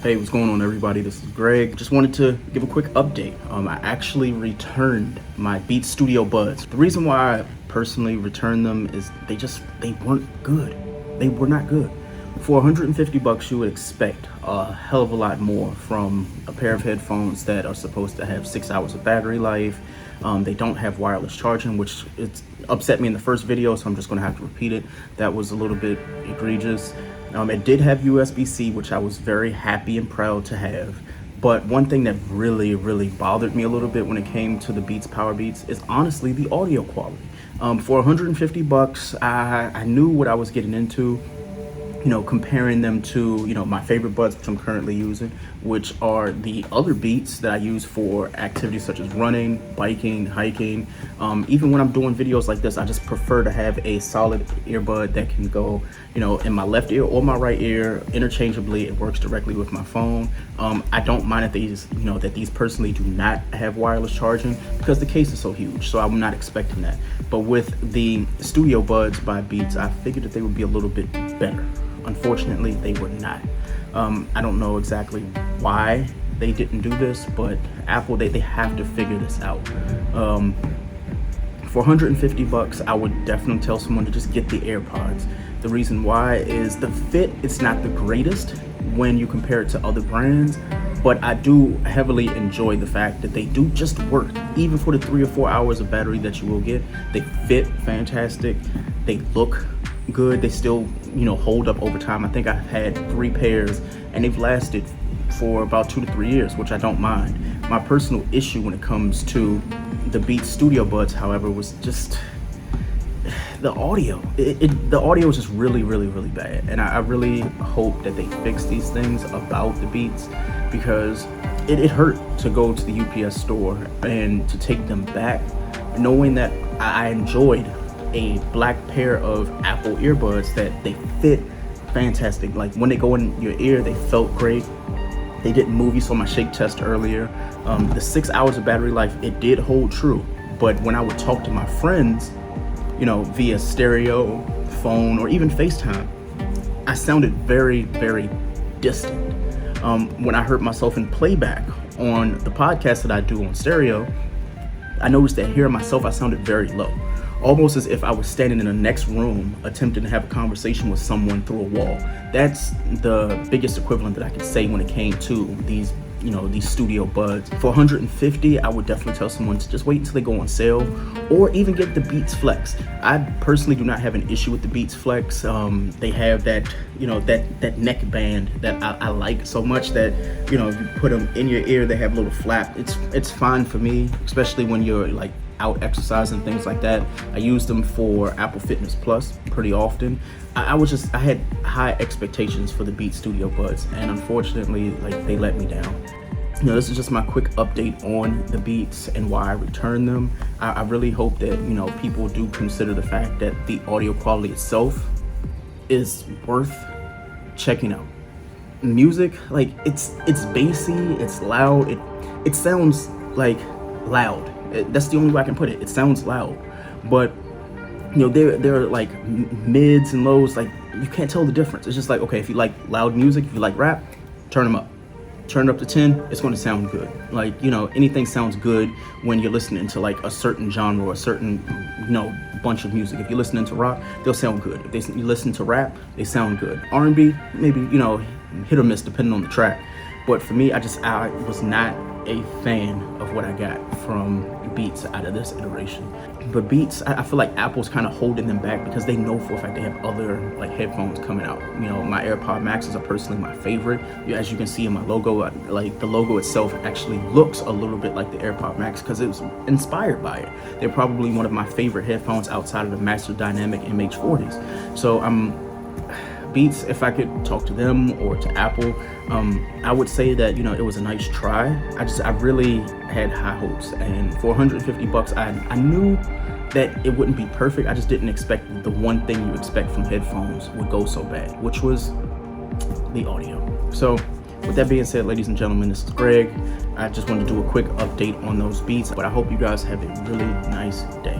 Hey, what's going on, everybody? This is Greg. Just wanted to give a quick update. I actually returned my Beats Studio Buds. The reason why I personally returned them is they weren't good. They were not good. For 150 bucks, you would expect a hell of a lot more from a pair of headphones that are supposed to have 6 hours of battery life. They don't have wireless charging, which it upset me in the first video, so I'm just gonna have to repeat it. That was a little bit egregious. It did have USB-C, which I was very happy and proud to have. But one thing that really bothered me a little bit when it came to the Beats Power Beats is honestly the audio quality. For 150 bucks, I knew what I was getting into. You know, comparing them to, you know, my favorite buds, which I'm currently using, which are the other Beats that I use for activities such as running, biking, hiking. Even when I'm doing videos like this, I just prefer to have a solid earbud that can go, you know, in my left ear or my right ear interchangeably. It works directly with my phone. I don't mind that these personally do not have wireless charging because the case is so huge, so I'm not expecting that. But with the Studio Buds by Beats, I figured that they would be a little bit better. Unfortunately, they were not. I don't know exactly why they didn't do this, but Apple, they have to figure this out. For 150 bucks, I would definitely tell someone to just get the Airpods. The reason why is the fit, it's not the greatest when you compare it to other brands, but I do heavily enjoy the fact that they do just work. Even for the 3 or 4 hours of battery that you will get, they fit fantastic, they look good, they still, you know, hold up over time. I think I've had 3 pairs and they've lasted for about 2 to 3 years, which I don't mind. My personal issue when it comes to the Beats Studio Buds, however, was just the audio. The audio is just really bad, and I really hope that they fix these things about the Beats, because it hurt to go to the UPS store and to take them back, knowing that I enjoyed a black pair of Apple earbuds that they fit fantastic. Like when they go in your ear, they felt great. They didn't move. You saw my shake test earlier. The 6 hours of battery life, it did hold true. But when I would talk to my friends, you know, via stereo, phone, or even FaceTime, I sounded very distant. When I heard myself in playback on the podcast that I do on stereo, I noticed that hearing myself, I sounded very low. Almost as if I was standing in the next room attempting to have a conversation with someone through a wall. That's the biggest equivalent that I could say when it came to these, you know, these Studio Buds. For 150, I would definitely tell someone to just wait until they go on sale, or even get the Beats Flex. I personally do not have an issue with the Beats Flex. They have that, you know, that neck band that I like so much that, you know, you put them in your ear, they have a little flap. It's fine for me, especially when you're like out exercising, things like that. I use them for Apple Fitness Plus pretty often. I had high expectations for the Beats Studio Buds, and unfortunately, like, they let me down. You know, this is just my quick update on the Beats and why I returned them. I really hope that, you know, people do consider the fact that the audio quality itself is worth checking out. Music, like, it's bassy, it's loud, it sounds like loud. That's the only way I can put it. It sounds loud, but you know, they're like mids and lows. Like, you can't tell the difference. It's just like, okay, if you like loud music, if you like rap, turn them up. Turn it up to 10. It's going to sound good. Like, you know, anything sounds good when you're listening to like a certain genre or a certain, you know, bunch of music. If you're listening to rock, they'll sound good. If you listen to rap, they sound good. R&B, maybe, you know, hit or miss depending on the track. But for me, I was not a fan of what I got from Beats out of this iteration. But Beats, I feel like Apple's kind of holding them back because they know for a fact they have other like headphones coming out. You know, my AirPod Maxes are personally my favorite. As you can see in my logo, like the logo itself actually looks a little bit like the AirPod Max because it was inspired by it. They're probably one of my favorite headphones outside of the Master Dynamic MH40s. So Beats, if I could talk to them or to Apple, I would say that, you know, it was a nice try. I really had high hopes, and for 150 bucks, I knew that it wouldn't be perfect. I just didn't expect the one thing you expect from headphones would go so bad, which was the audio. So with that being said, ladies and gentlemen, this is Greg. I just wanted to do a quick update on those Beats, but I hope you guys have a really nice day.